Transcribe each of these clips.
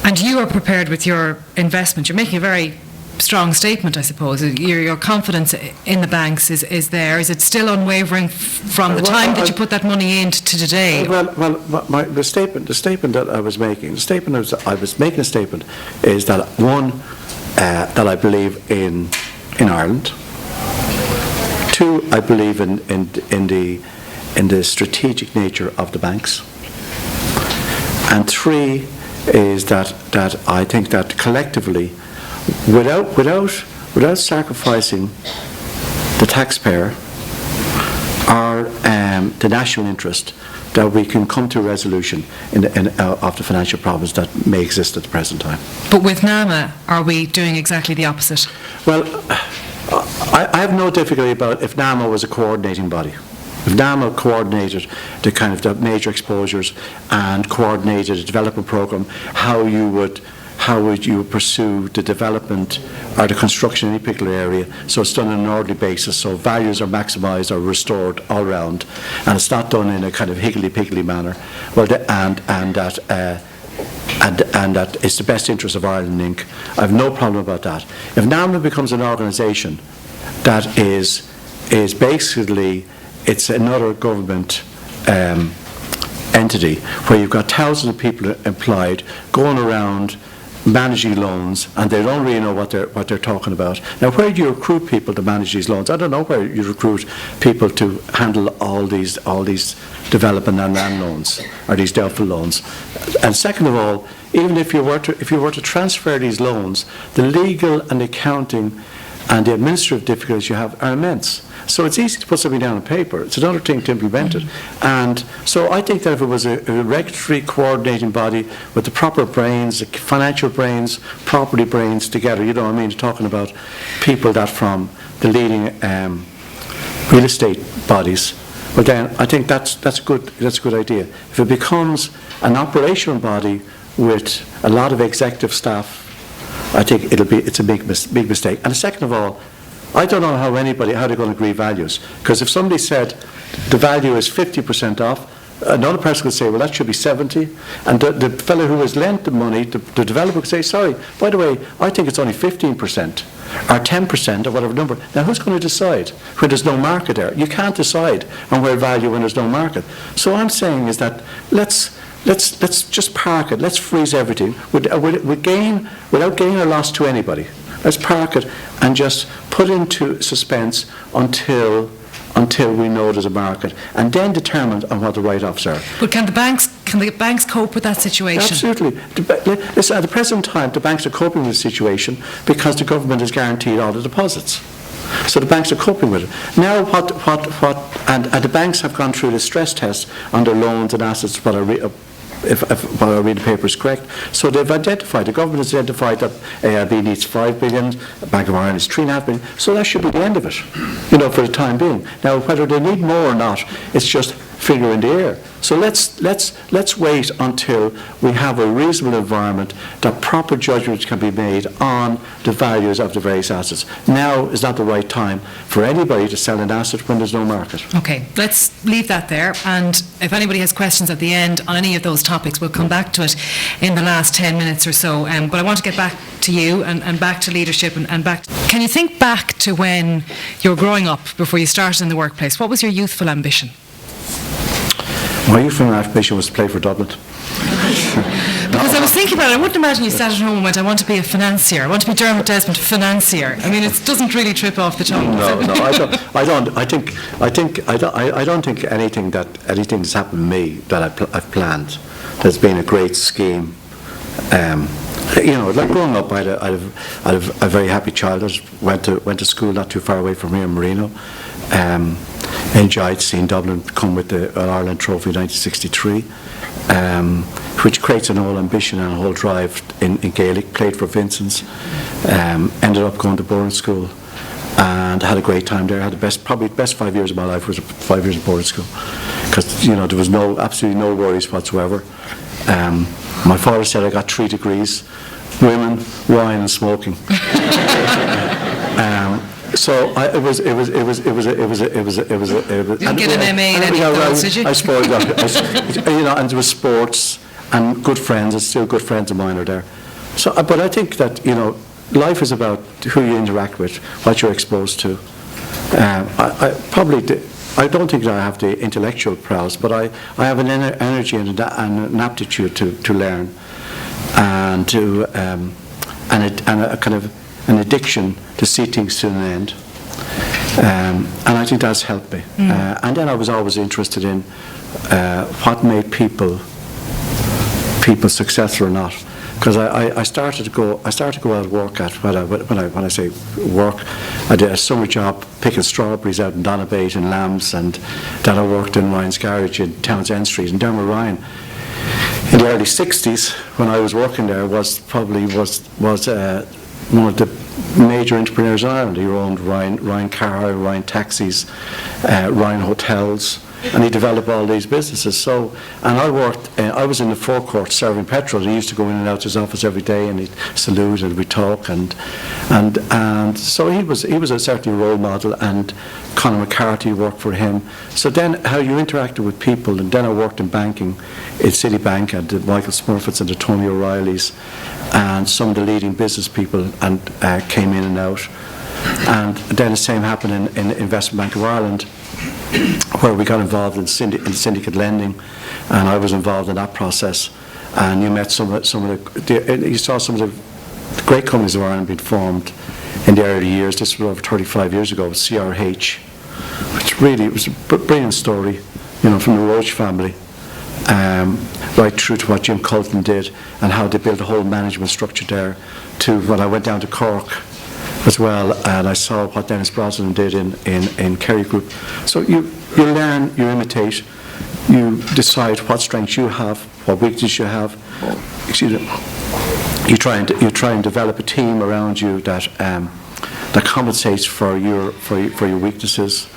And you are prepared with your investment. You're making a very strong statement, I suppose. Your confidence in the banks is there. Is it still unwavering from the time that you put that money in to today? The statement that I was making, I was making a statement is that one, that I believe in Ireland. Two, I believe in the strategic nature of the banks. And three is that I think that collectively, without sacrificing the taxpayer or the national interest, that we can come to a resolution of the financial problems that may exist at the present time. But with NAMA, are we doing exactly the opposite? Well, I have no difficulty about if NAMA was a coordinating body. If NAMA coordinated the kind of the major exposures and coordinated a development program, how would you pursue the development or the construction in any particular area, so it's done on an orderly basis, so values are maximised or restored all round, and it's not done in a kind of higgledy-piggledy manner. Well, and that it's the best interest of Ireland Inc. I have no problem about that. If NAMA becomes an organisation that is basically, it's another government entity where you've got thousands of people employed going around managing loans, and they don't really know what they're talking about. Now, where do you recruit people to manage these loans? I don't know where you recruit people to handle all these development and land loans or these doubtful loans. And second of all, even if you were to transfer these loans, the legal and accounting and the administrative difficulties you have are immense. So it's easy to put something down on paper. It's another thing to implement it. And so I think that if it was a regulatory coordinating body with the proper brains, the financial brains, property brains together, you know what I mean, talking about people that from the leading real estate bodies, well then I think that's a good idea. If it becomes an operational body with a lot of executive staff, I think it's a big mistake. And second of all, I don't know how they're going to agree values, because if somebody said the value is 50% off, another person could say, well, that should be 70, and the fellow who has lent the money, the developer could say, sorry, by the way, I think it's only 15% or 10% or whatever number. Now, who's going to decide when there's no market there? You can't decide on where value when there's no market. So what I'm saying is that let's just park it. Let's freeze everything without gain or loss to anybody. Let's park it and just put into suspense until we know there's a market, and then determine on what the write-offs are. But can the banks cope with that situation? Absolutely. Listen, at the present time, the banks are coping with the situation because the government has guaranteed all the deposits. So the banks are coping with it. Now and the banks have gone through the stress test on their loans and assets, if what I read the paper is correct. So the government has identified that AIB needs 5 billion, Bank of Ireland is 3.5 billion, so that should be the end of it, for the time being. Now, whether they need more or not, it's just finger in the air. So let's wait until we have a reasonable environment that proper judgments can be made on the values of the various assets. Now is not the right time for anybody to sell an asset when there's no market. Okay, let's leave that there, and if anybody has questions at the end on any of those topics, we'll come back to it in the last 10 minutes or so. But I want to get back to you and back to leadership and back. Can you think back to when you were growing up, before you started in the workplace? What was your youthful ambition? My youthful ambition was to play for Dublin. Because I was thinking about it, I wouldn't imagine you sat at home and went, I want to be a financier. I want to be Dermot Desmond, financier. I mean, it doesn't really trip off the tongue. No, I don't think anything that's happened to me that I've planned has been a great scheme. Like growing up, I had a very happy childhood. Went to school not too far away from here in Marino. Enjoyed seeing Dublin come with the Ireland Trophy in 1963, which creates an whole ambition and a whole drive in Gaelic. Played for Vincent's, ended up going to boarding school, and had a great time there. Had probably the best 5 years of my life was 5 years of boarding school, because there was absolutely no worries whatsoever. My father said I got 3 degrees: women, wine, and smoking. So it was. You didn't get an MA in any of those, did you? I spoiled that. And there was sports, and good friends, and still good friends of mine are there. So, but I think that, life is about who you interact with, what you're exposed to. I don't think that I have the intellectual prowess, but I have an energy and an aptitude to learn, and a kind of an addiction to see things to an end. And I think that's helped me. And then I was always interested in what made people successful or not. Because I started to go out and work at when I say work, I did a summer job picking strawberries out in Donabate and Lambs, and then I worked in Ryan's Garage in Townsend Street. And Dermot Ryan, in the early '60s, when I was working there, was one of the major entrepreneurs in Ireland. He owned Ryan Car, Ryan Taxis, Ryan Hotels, and he developed all these businesses. So, and I was in the forecourt serving petrol. He used to go in and out to his office every day, and he'd salute and we'd talk, and so he was certainly a role model. And Conor McCarthy worked for him. So then, how you interacted with people, and then I worked in banking, at Citibank, and the Michael Smurfits and the Tony O'Reillys, and some of the leading business people, and came in and out. And then the same happened in Investment Bank of Ireland, where we got involved in syndicate lending, and I was involved in that process. And you met you saw some of the great companies of Ireland being formed in the early years. This was over 35 years ago, with CRH, which really was a brilliant story, from the Roche family, right through to what Jim Colton did and how they built a whole management structure there, to when I went down to Cork as well, and I saw what Dennis Brosnan did in Kerry Group. So you learn, you imitate, you decide what strengths you have, what weaknesses you have. You try and develop a team around you that compensates for your weaknesses,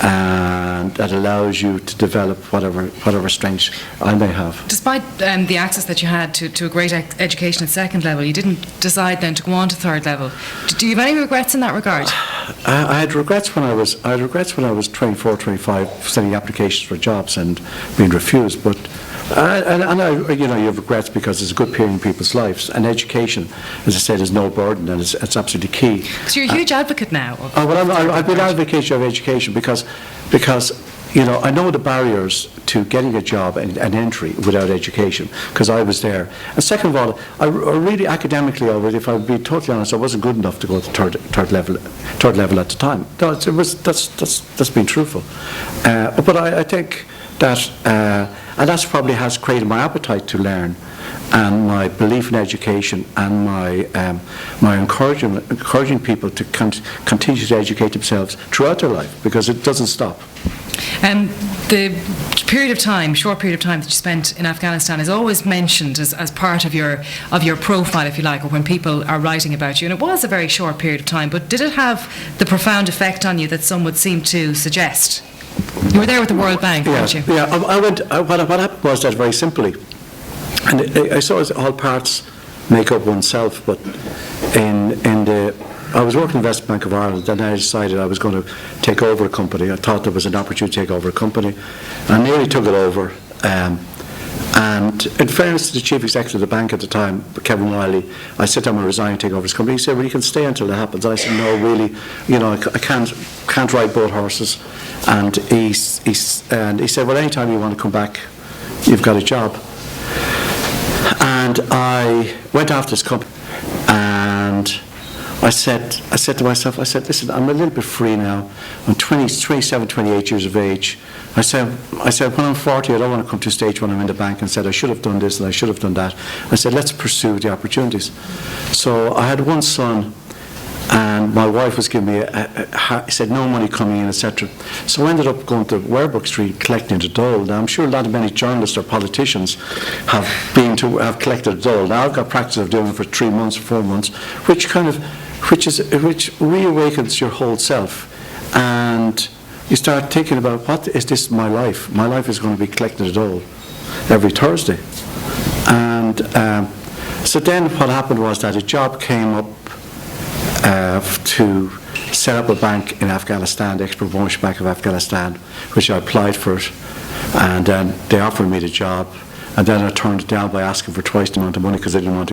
and that allows you to develop whatever strengths I may have. Despite the access that you had to a great education at second level, you didn't decide then to go on to third level. Do you have any regrets in that regard? I had regrets when I was 24, 25, sending applications for jobs and being refused. But you have regrets because it's a good period in people's lives, and education, as I said, is no burden, and it's absolutely key. So you're a huge advocate now. I've been an advocate of education because I know the barriers to getting a job and entry without education, because I was there. And second of all, I really academically, if I would be totally honest, I wasn't good enough to go to third level at the time. That's been truthful. But I think that, and that's probably has created my appetite to learn, and my belief in education, and my encouraging people to continue to educate themselves throughout their life, because it doesn't stop. The short period of time that you spent in Afghanistan is always mentioned as part of your profile, if you like, or when people are writing about you. And it was a very short period of time, but did it have the profound effect on you that some would seem to suggest? You were there with the World Bank, weren't you? Yeah, I went. What happened was that, very simply, and I saw all parts make up oneself, but I was working in the Investment Bank of Ireland, then I decided I was going to take over a company. I thought there was an opportunity to take over a company. I nearly took it over. And in fairness to the chief executive of the bank at the time, Kevin Wiley, I said to him, I resign and take over his company. He said, well, you can stay until it happens. And I said, no, really, I can't ride both horses. And he said, well, anytime you want to come back, you've got a job. And I went after this company, and I said to myself, listen, I'm a little bit free now. I'm 27, 28 years of age. I said, when I'm 40, I don't want to come to a stage when I'm in the bank and said, I should have done this and I should have done that. I said, let's pursue the opportunities. So I had one son, and my wife was giving me said no money coming in, etc. So I ended up going to Werbrook Street collecting the dole. Now I'm sure not many journalists or politicians have collected the dole. Now I've got practice of doing it for 3 months or 4 months, which reawakens your whole self, and you start thinking about, what is this my life? My life is going to be collecting the dole every Thursday. And so then what happened was that a job came up to set up a bank in Afghanistan, the Export-Promotion Bank of Afghanistan, which I applied for it, and they offered me the job. and then I turned it down by asking for twice the amount of money because I didn't want to